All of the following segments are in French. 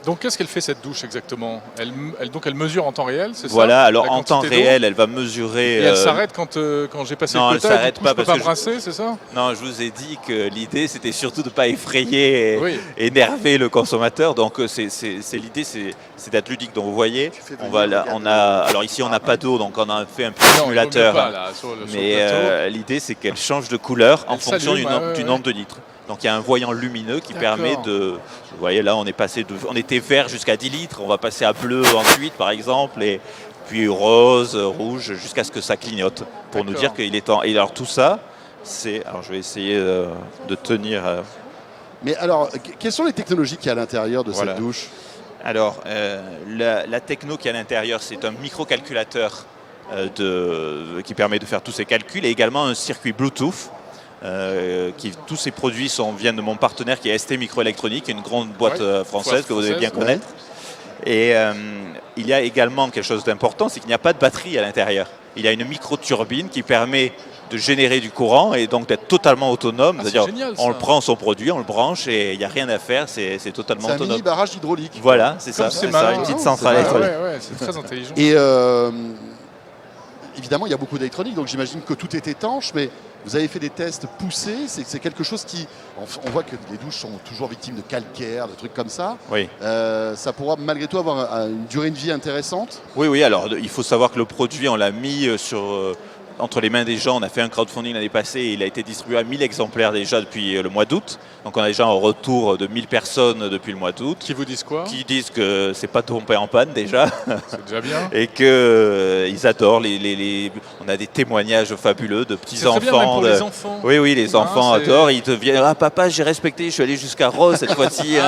Donc qu'est-ce qu'elle fait cette douche exactement? Donc elle mesure en temps réel, c'est ça? Voilà, alors La en temps quantité d'eau? réel, elle va mesurer... Et elle s'arrête quand j'ai passé non, le elle quota, s'arrête du coup, pas je peux parce pas que brasser, c'est ça? Non, je vous ai dit que l'idée, c'était surtout de ne pas effrayer Oui. et énerver le consommateur. Donc l'idée, c'est d'être ludique. Donc vous voyez, alors ici, on n'a pas d'eau, donc on a fait un petit Non, il vaut mieux simulateur. pas, là, sur le plateau. Mais l'idée, c'est qu'elle change de couleur en Elle fonction du s'allume, nombre de litres. Donc il y a un voyant lumineux qui permet D'accord. de... Vous voyez là, on était vert jusqu'à 10 litres, on va passer à bleu ensuite par exemple, et puis rose, rouge, jusqu'à ce que ça clignote, pour nous dire qu'il est temps. Et alors tout ça, c'est... Alors je vais essayer de tenir... Mais alors, quelles sont les technologies qu'il y a à l'intérieur de cette douche? Alors, la techno qui est à l'intérieur, c'est un microcalculateur qui permet de faire tous ces calculs, et également un circuit Bluetooth. Tous ces produits viennent de mon partenaire qui est ST Microélectronique, une grande boîte française que vous devez bien connaître. Et il y a également quelque chose d'important, c'est qu'il n'y a pas de batterie à l'intérieur. Il y a une micro-turbine qui permet de générer du courant et donc d'être totalement autonome. C'est-à-dire, on le prend son produit, on le branche et il n'y a rien à faire, c'est totalement autonome. C'est un mini barrage hydraulique. Voilà, c'est ça, une petite centrale électronique. C'est très intelligent. Et évidemment, il y a beaucoup d'électronique, donc j'imagine que tout est étanche, mais vous avez fait des tests poussés, c'est quelque chose qui... On voit que les douches sont toujours victimes de calcaire, de trucs comme ça. Oui. Ça pourra malgré tout avoir une durée de vie intéressante? Oui, alors il faut savoir que le produit, on l'a mis entre les mains des gens. On a fait un crowdfunding l'année passée et il a été distribué à 1000 exemplaires déjà depuis le mois d'août. Donc on a déjà un retour de 1000 personnes depuis le mois d'août. Qui vous disent quoi? Qui disent que c'est pas tombé en panne déjà. C'est déjà bien. Et qu'ils adorent. On a des témoignages fabuleux de petits-enfants. C'est très bien, même pour les enfants. Oui, les enfants adorent. Ils deviennent « Ah papa, j'ai respecté, je suis allé jusqu'à Rose cette fois-ci.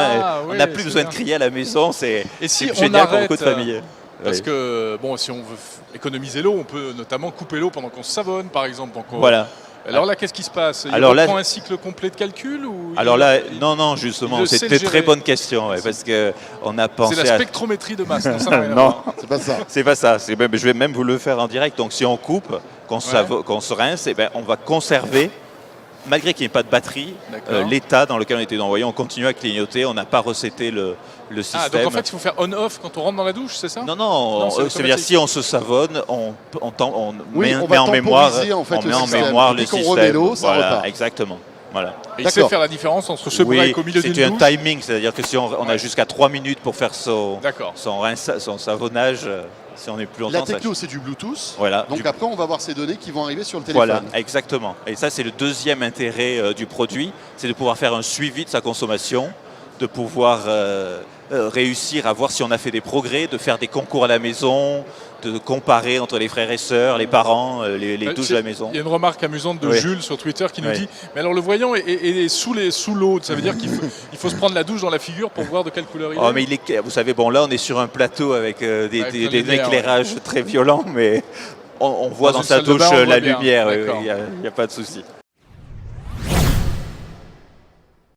On n'a plus besoin de crier à la maison. C'est génial pour beaucoup de familles. » Parce que, bon, si on veut économiser l'eau, on peut notamment couper l'eau pendant qu'on se savonne, par exemple. Donc voilà. Alors là, qu'est-ce qui se passe? Il reprend un cycle complet de calcul ou alors là, non, justement, c'est une très bonne question, parce qu'on a pensé c'est la spectrométrie de masse, non, ça n'a rien à non, voir. C'est pas ça. C'est pas ça. Je vais même vous le faire en direct. Donc si on coupe, qu'on se rince, on va conserver, malgré qu'il n'y ait pas de batterie, l'état dans lequel on était envoyé. On continue à clignoter, on n'a pas reseté le système. Ah, donc en fait, il faut faire on-off quand on rentre dans la douche, c'est ça? Non, c'est-à-dire si on se savonne, on met en mémoire le système. On remet l'eau, ça repart. Exactement. Voilà. Et il sait faire la différence entre ce break au milieu d'une douche? C'est un timing, c'est-à-dire que si on a jusqu'à 3 minutes pour faire son savonnage, si on est plus longtemps. La techno, c'est du Bluetooth. Voilà. Donc après, on va voir ces données qui vont arriver sur le téléphone. Voilà, exactement. Et ça, c'est le deuxième intérêt du produit, c'est de pouvoir faire un suivi de sa consommation, de pouvoir réussir à voir si on a fait des progrès, de faire des concours à la maison, de comparer entre les frères et sœurs, les parents, les douches de la maison. Il y a une remarque amusante de Jules sur Twitter qui nous dit « Mais alors le voyant est sous l'eau, ça veut dire qu'il faut se prendre la douche dans la figure pour voir de quelle couleur il est ?» Mais vous savez, bon là on est sur un plateau avec des éclairages très violents, mais on voit dans sa douche la lumière, il n'y a pas de souci.